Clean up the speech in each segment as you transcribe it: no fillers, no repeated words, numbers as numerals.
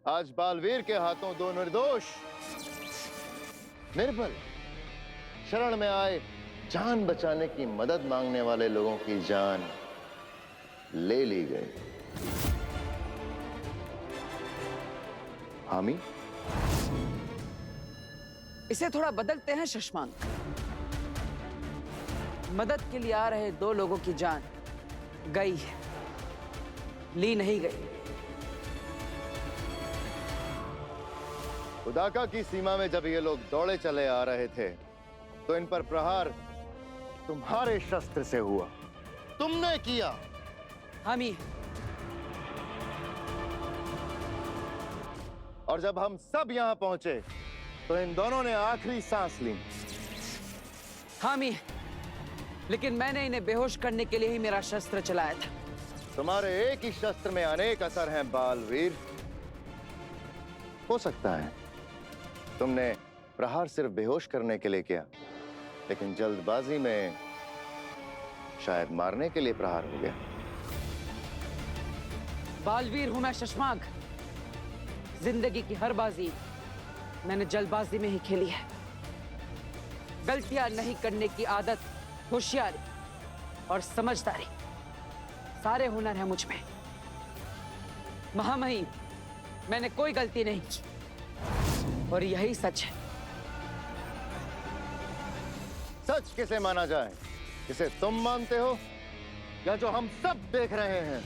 आज बालवीर के हाथों दो निर्दोष निर्बल शरण में आए जान बचाने की मदद मांगने वाले लोगों की जान ले ली गई। हामी, इसे थोड़ा बदलते हैं शशांक। मदद के लिए आ रहे दो लोगों की जान गई है, ली नहीं गई। उदाका की सीमा में जब ये लोग दौड़े चले आ रहे थे तो इन पर प्रहार तुम्हारे शस्त्र से हुआ, तुमने किया। हामी, और जब हम सब यहां पहुंचे तो इन दोनों ने आखिरी सांस ली। हामी, लेकिन मैंने इन्हें बेहोश करने के लिए ही मेरा शस्त्र चलाया था। तुम्हारे एक ही शस्त्र में अनेक असर हैं बालवीर। हो सकता है तुमने प्रहार सिर्फ बेहोश करने के लिए किया, लेकिन जल्दबाजी में शायद मारने के लिए प्रहार हो गया। बालवीर हूं मैं शशांक। जिंदगी की हर बाजी मैंने जल्दबाजी में ही खेली है। गलतियां नहीं करने की आदत, होशियारी और समझदारी, सारे हुनर हैं मुझ में। महामहिम, मैंने कोई गलती नहीं की और यही सच है। सच किसे माना जाए, जिसे तुम मानते हो या जो हम सब देख रहे हैं?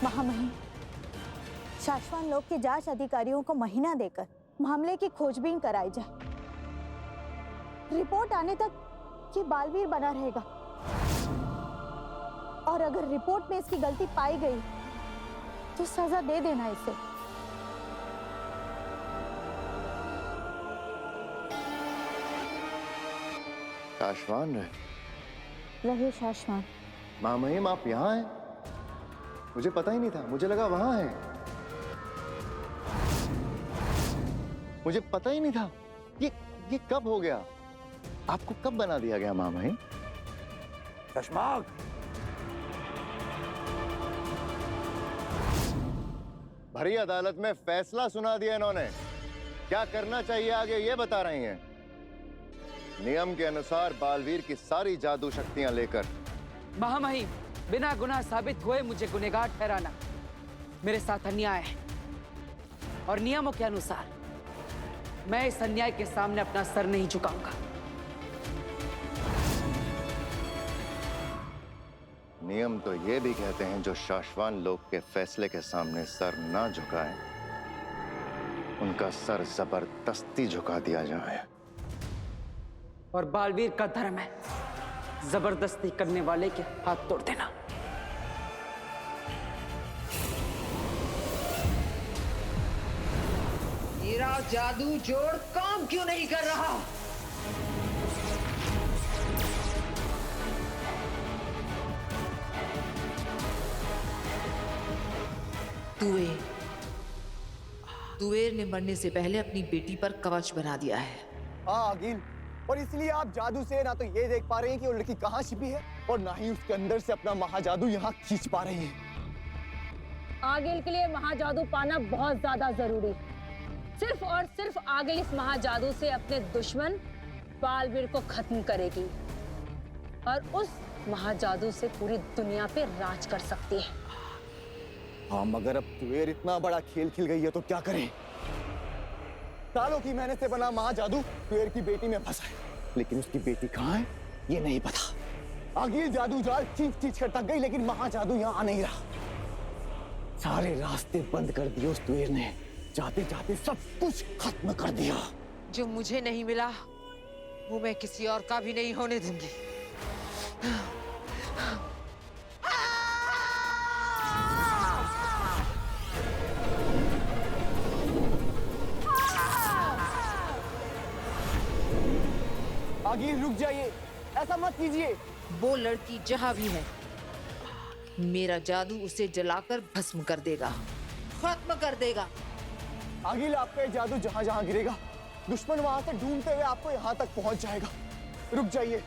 महामहिम, शाश्वान लोक के जांच अधिकारियों को महीना देकर मामले की खोजबीन कराई जाए। रिपोर्ट आने तक ये बालवीर बना रहेगा और अगर रिपोर्ट में इसकी गलती पाई गई तो सजा दे देना इसे। शाश्वान रहे शाश्वान। महामहिम, आप यहाँ हैं? मुझे पता ही नहीं था, मुझे लगा वहां है। मुझे पता ही नहीं था। ये कब हो गया? आपको कब बना दिया गया महामहिम? शशांक, भरी अदालत में फैसला सुना दिया इन्होंने। क्या करना चाहिए आगे ये बता रही हैं। नियम के अनुसार बालवीर की सारी जादू शक्तियां लेकर। महामहिम, बिना गुनाह साबित हुए मुझे गुनहगार ठहराना मेरे साथ अन्याय है और नियमों के अनुसार मैं इस अन्याय के सामने अपना सर नहीं झुकाऊंगा। नियम तो ये भी कहते हैं जो शाश्वान लोक के फैसले के सामने सर ना झुकाए, उनका सर जबरदस्ती झुका दिया जाए। और बालवीर का धर्म है जबरदस्ती करने वाले के हाथ तोड़ देना। मेरा जादू जोड़ काम क्यों नहीं कर रहा? तुवेर ने मरने से पहले अपनी बेटी पर कवच बना दिया है। हाँ आगिल, और इसलिए आप जादू से ना तो ये देख पा रहे हैं कि वो लड़की कहाँ छिपी है और ना ही उसके अंदर से अपना महाजादू यहाँ खींच पा रही है। आगिल के लिए महाजादू पाना बहुत ज्यादा जरूरी है। सिर्फ और सिर्फ आगिल इस महाजादू से अपने दुश्मन बालवीर को खत्म करेगी और उस महाजादू से पूरी दुनिया पे राज कर सकती है। हाँ, मगर अब तुवेर इतना बड़ा खेल खेल गई है तो क्या करें? सालों की मेहनत से बना महाजादू तुवेर की बेटी में फंसा है, लेकिन उसकी बेटी कहाँ है ये नहीं पता। आगिल जादू जाल चींच चींच कर थक गई, लेकिन महाजादू यहाँ आ नहीं रहा। सारे रास्ते बंद कर दिए उस तुवेर ने, जाते जाते सब कुछ खत्म कर दिया। जो मुझे नहीं मिला वो मैं किसी और का भी नहीं होने दूंगी। आगिल रुक जाइए, ऐसा मत कीजिए। वो लड़की जहां भी है मेरा जादू उसे जलाकर भस्म कर देगा, खत्म कर देगा। आगिल, आपका जादू जहां जहां गिरेगा दुश्मन वहां से ढूंढते हुए आपको यहाँ तक पहुंच जाएगा। रुक जाइए।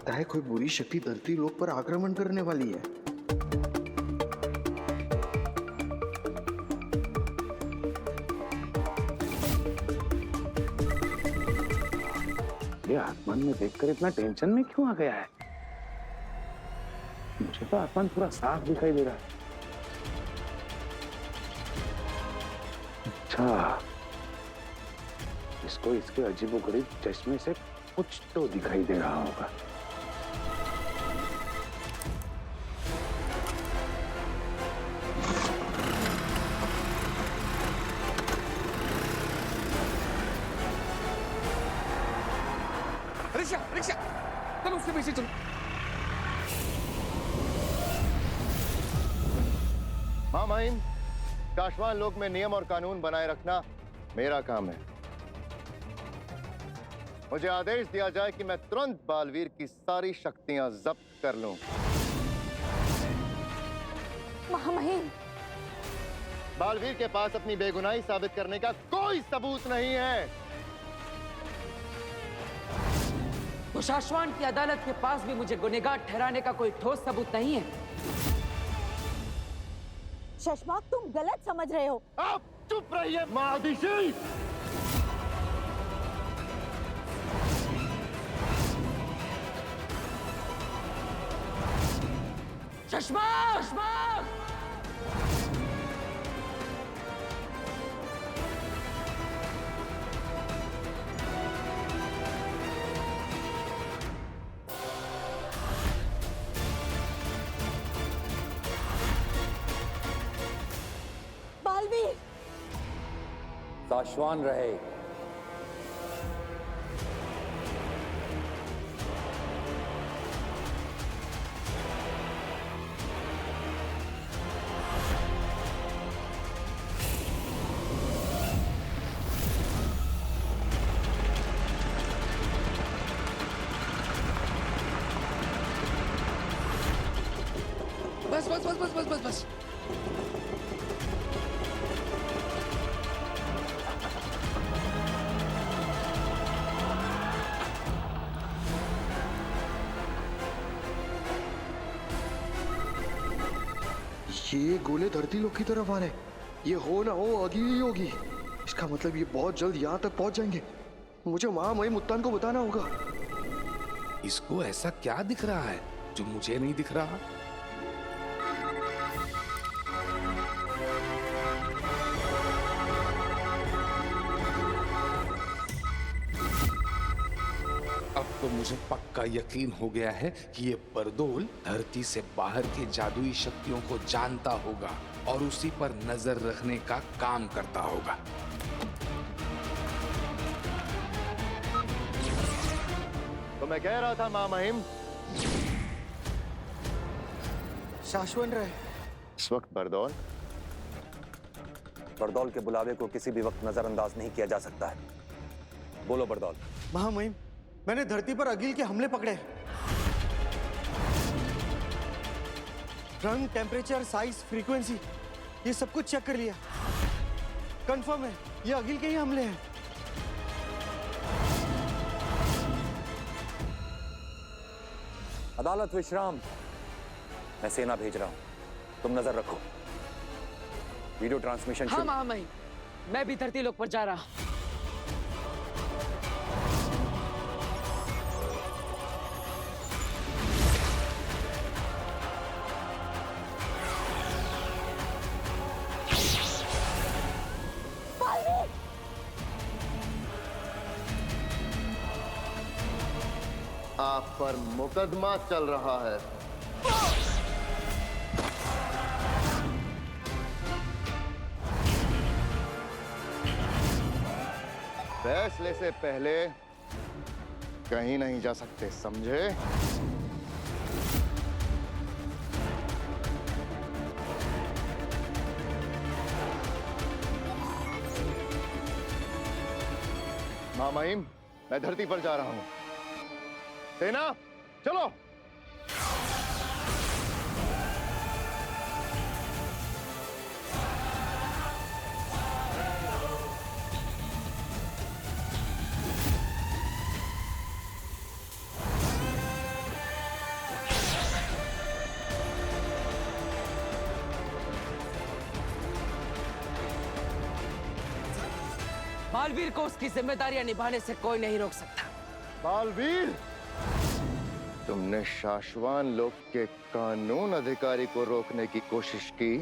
लगता है कोई बुरी शक्ति धरती लोक पर आक्रमण करने वाली है। ये आसमान में देखकर इतना टेंशन में क्यों आ गया है? मुझे तो आसमान पूरा साफ दिखाई दे रहा है। अच्छा, इसको इसके अजीबोगरीब चश्मे से कुछ तो दिखाई दे रहा होगा। रिक्शा रिक्शा, चलो उसके पीछे चलो। हाँ माहिम, काशवान लोक में नियम और कानून बनाए रखना मेरा काम है। मुझे आदेश दिया जाए कि मैं तुरंत बालवीर की सारी शक्तियां जब्त कर लूं। महामहिम, बालवीर के पास अपनी बेगुनाही साबित करने का कोई सबूत नहीं है। तो शाश्वान की अदालत के पास भी मुझे गुनहगार ठहराने का कोई ठोस सबूत नहीं है। शशमाक, तुम गलत समझ रहे हो। आप चुप रहिए महादिशी। शशमाक! बालवीर, शाश्वान रहे। बस बस बस बस बस बस बस। ये गोले धरती लोक की तरफ आ रहे। ये हो ना हो आगे ही होगी। इसका मतलब ये बहुत जल्द यहाँ तक पहुंच जाएंगे। मुझे महामहिम मुत्तान को बताना होगा। इसको ऐसा क्या दिख रहा है जो मुझे नहीं दिख रहा? अब तो मुझे पक्का यकीन हो गया है कि ये बरदोल धरती से बाहर के जादुई शक्तियों को जानता होगा और उसी पर नजर रखने का काम करता होगा। तो मैं कह रहा था महामहिम, शाश्वन रहे। इस वक्त बरदौल बरदौल के बुलावे को किसी भी वक्त नजरअंदाज नहीं किया जा सकता है। बोलो बरदौल। महामहिम, मैंने धरती पर अगिल के हमले पकड़े। रंग, टेम्परेचर, साइज, फ्रीक्वेंसी, ये सब कुछ चेक कर लिया। कंफर्म है ये अगिल के ही हमले हैं। अदालत विश्राम। मैं सेना भेज रहा हूं, तुम नजर रखो। वीडियो ट्रांसमिशन हाँ महामहिम, मैं भी धरती लोक पर जा रहा हूं। आप पर मुकदमा चल रहा है। फैसले से पहले कहीं नहीं जा सकते, समझे? महामहिम, मैं धरती पर जा रहा हूं। सेना, चलो। बालवीर को उसकी जिम्मेदारियां निभाने से कोई नहीं रोक सकता। बालवीर, तुमने शाश्वान लोक के कानून अधिकारी को रोकने की कोशिश की,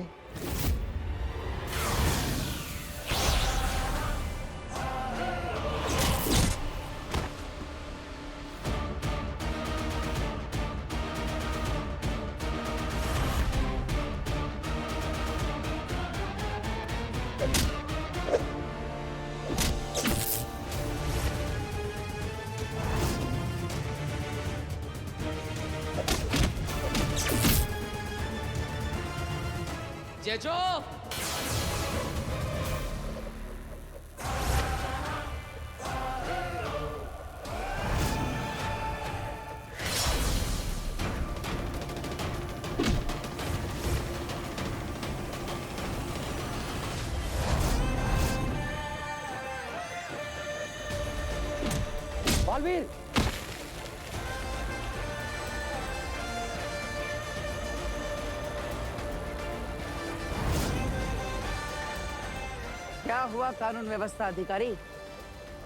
जेजो, बालवीर, क्या हुआ कानून व्यवस्था अधिकारी?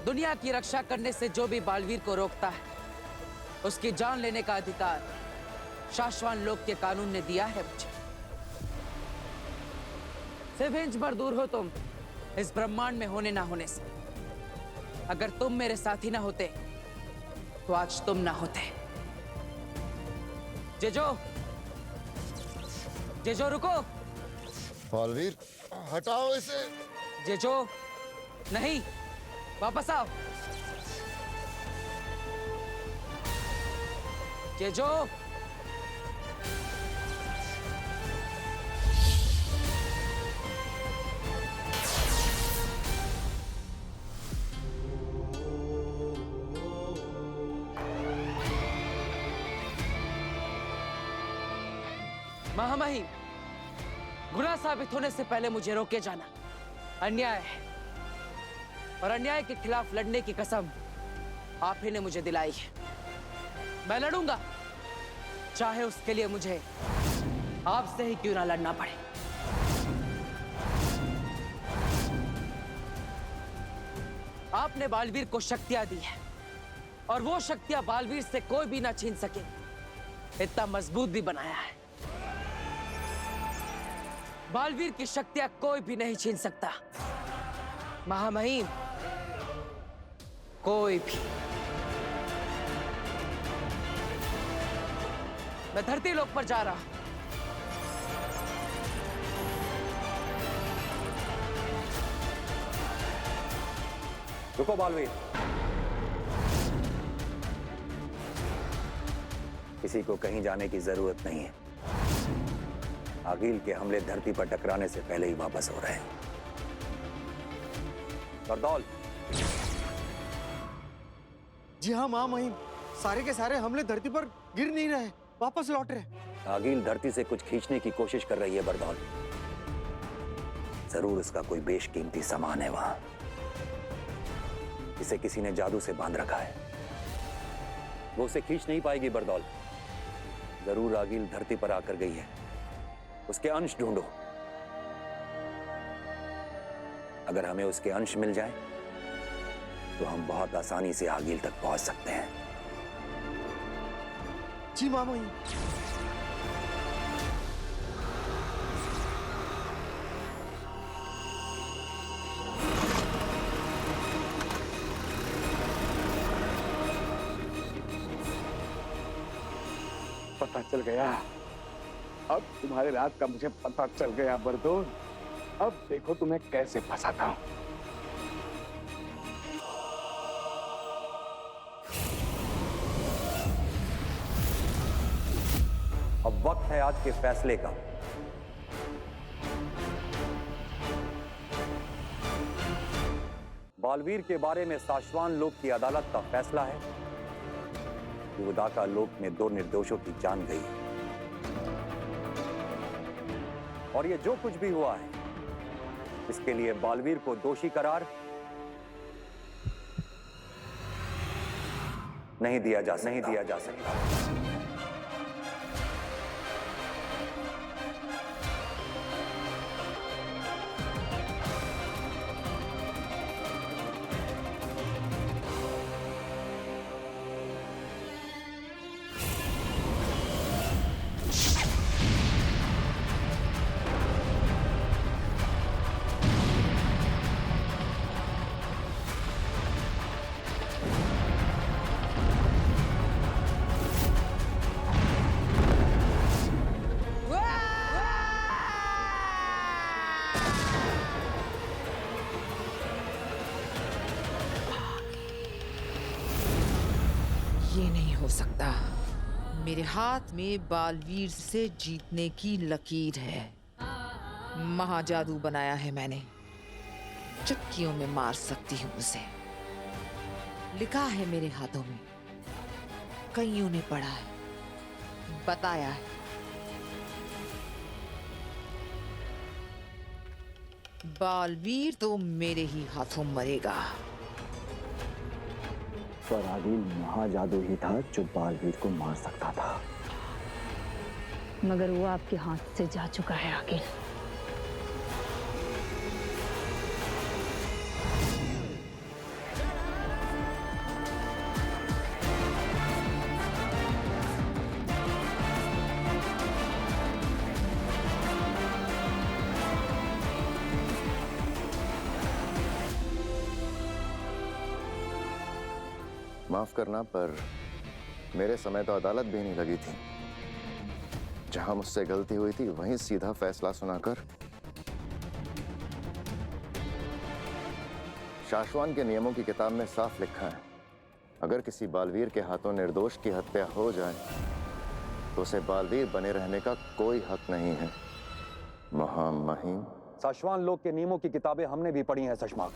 दुनिया की रक्षा करने से जो भी बालवीर को रोकता है, उसकी जान लेने का अधिकार शाश्वान लोक के कानून ने दिया है मुझे। सिर्फ इंच भर दूर हो तुम इस ब्रह्मांड में होने ना होने से। अगर तुम मेरे साथी ना होते तो आज तुम ना होते। जेजो, जेजो रुको। बालवीर हटाओ इसे। जेजो, नहीं, वापस आओ। जेजो, महामहिम, गुनाह साबित होने से पहले मुझे रोके जाना अन्याय है, और अन्याय के खिलाफ लड़ने की कसम आप ही ने मुझे दिलाई है। मैं लड़ूंगा, चाहे उसके लिए मुझे आपसे ही क्यों ना लड़ना पड़े। आपने बालवीर को शक्तियां दी है, और वो शक्तियां बालवीर से कोई भी ना छीन सके, इतना मजबूत भी बनाया है। बालवीर की शक्तियां कोई भी नहीं छीन सकता, महामहिम, कोई भी। मैं धरती लोक पर जा रहा हूं। रुको बालवीर, किसी को कहीं जाने की जरूरत नहीं है। आगिल के हमले धरती पर टकराने से पहले ही वापस हो रहे हैं। बरदौल। जी हाँ महामहिम, सारे के सारे हमले धरती पर गिर नहीं रहे, वापस लौट रहे। आगिल धरती से कुछ खींचने की कोशिश कर रही है बरदौल। जरूर उसका कोई बेशकीमती सामान है वहां, इसे किसी ने जादू से बांध रखा है। वो उसे खींच नहीं पाएगी बरदौल। जरूर आगिल धरती पर आकर गई है, उसके अंश ढूंढो। अगर हमें उसके अंश मिल जाए तो हम बहुत आसानी से आगिल तक पहुंच सकते हैं। जी महामहिम। पता चल गया, अब तुम्हारे राज का मुझे पता चल गया बरदोल। अब देखो तुम्हें कैसे फंसाता हूं। अब वक्त है आज के फैसले का। बालवीर के बारे में शाश्वान लोक की अदालत का फैसला है कि उदाका लोक में 2 निर्दोषों की जान गई, और ये जो कुछ भी हुआ है इसके लिए बालवीर को दोषी करार नहीं दिया जा सकता। सकता। मेरे हाथ में बालवीर से जीतने की लकीर है। महाजादू बनाया है मैंने, चुटकियों में मार सकती हूं उसे। लिखा है मेरे हाथों में, कईयों ने पढ़ा है, बताया है। बालवीर तो मेरे ही हाथों मरेगा। पर आदिल महाजादू ही था जो बालवीर को मार सकता था। मगर वो आपके हाथ से जा चुका है आगे। माफ करना, पर मेरे समय तो अदालत भी नहीं लगी थी। जहां मुझसे गलती हुई थी वहीं सीधा फैसला सुनाकर शाश्वान के नियमों की किताब में साफ लिखा है, अगर किसी बालवीर के हाथों निर्दोष की हत्या हो जाए तो उसे बालवीर बने रहने का कोई हक नहीं है। महामहिम, शाश्वान लोग के नियमों की किताबें हमने भी पढ़ी हैं शशमाक।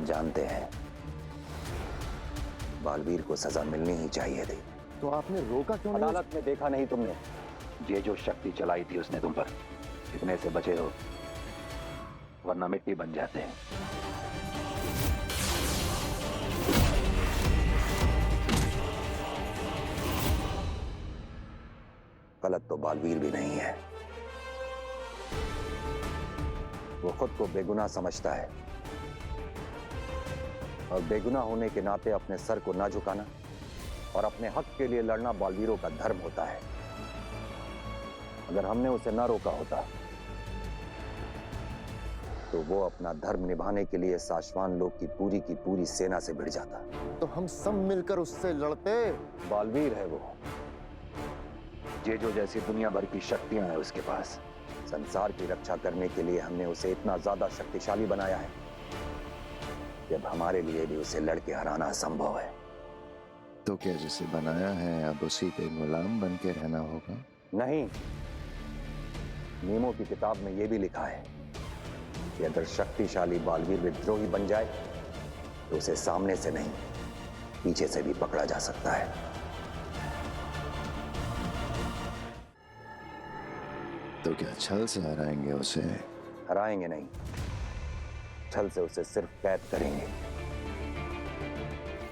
जानते हैं बालवीर को सजा मिलनी ही चाहिए थी। तो आपने रोका क्यों नहीं? अदालत में देखा नहीं तुमने? ये जो शक्ति चलाई थी उसने तुम पर, इतने से बचे हो, वरना मिट्टी बन जाते हैं। गलत तो बालवीर भी नहीं है। वो खुद को बेगुनाह समझता है, और बेगुनाह होने के नाते अपने सर को ना झुकाना और अपने हक के लिए लड़ना बालवीरों का धर्म होता है। अगर हमने उसे ना रोका होता तो वो अपना धर्म निभाने के लिए शाश्वान लोग की पूरी सेना से भिड़ जाता। तो हम सब मिलकर उससे लड़ते। बालवीर है वो, जेजो जैसी दुनिया भर की शक्तियां हैं उसके पास। संसार की रक्षा करने के लिए हमने उसे इतना ज्यादा शक्तिशाली बनाया है, जब हमारे लिए भी उसे लड़के हराना असंभव है। तो क्या जिसे बनाया है अब उसी के गुलाम बन के रहना होगा? नहीं, नियमों की किताब में यह भी लिखा है कि अगर शक्तिशाली बालवीर विद्रोही बन जाए तो उसे सामने से नहीं, पीछे से भी पकड़ा जा सकता है। तो क्या छल से हराएंगे उसे? हराएंगे नहीं, छल से उसे सिर्फ कैद करेंगे,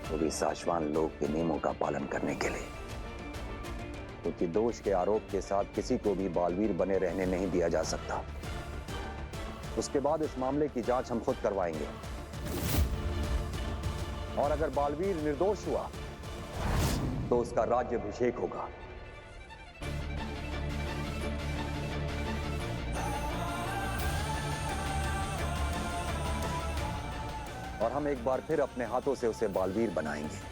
वो भी शाश्वान लोग के नियमों का पालन करने के लिए। क्योंकि दोष के आरोप के साथ किसी को भी बालवीर बने रहने नहीं दिया जा सकता। उसके बाद इस मामले की जांच हम खुद करवाएंगे, और अगर बालवीर निर्दोष हुआ तो उसका राज्याभिषेक होगा। और हम एक बार फिर अपने हाथों से उसे बालवीर बनाएंगे।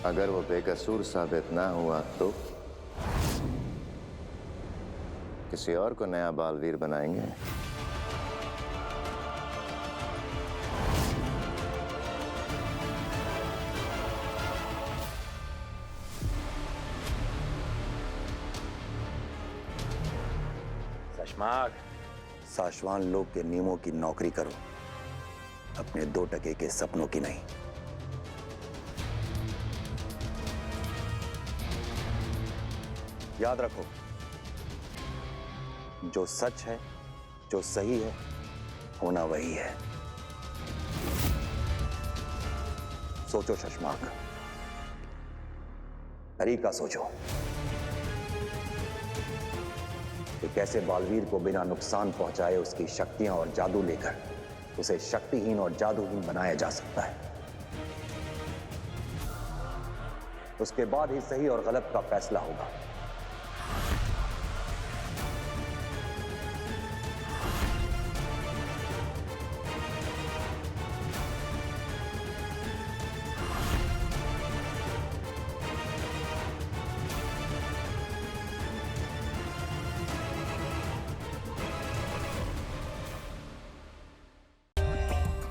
अगर वो बेकसूर साबित ना हुआ तो किसी और को नया बालवीर बनाएंगे। शशमाक, शाश्वान लोग के नियमों की नौकरी करो, अपने 2 टके के सपनों की नहीं। याद रखो, जो सच है, जो सही है, होना वही है। सोचो शशमाक, तरीका सोचो कि कैसे बालवीर को बिना नुकसान पहुंचाए उसकी शक्तियां और जादू लेकर उसे शक्तिहीन और जादूहीन बनाया जा सकता है। उसके बाद ही सही और गलत का फैसला होगा।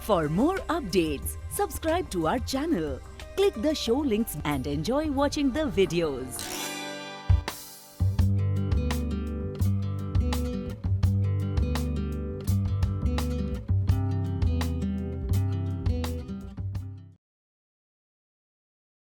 For more updates, subscribe to our channel, click the show links and enjoy watching the videos.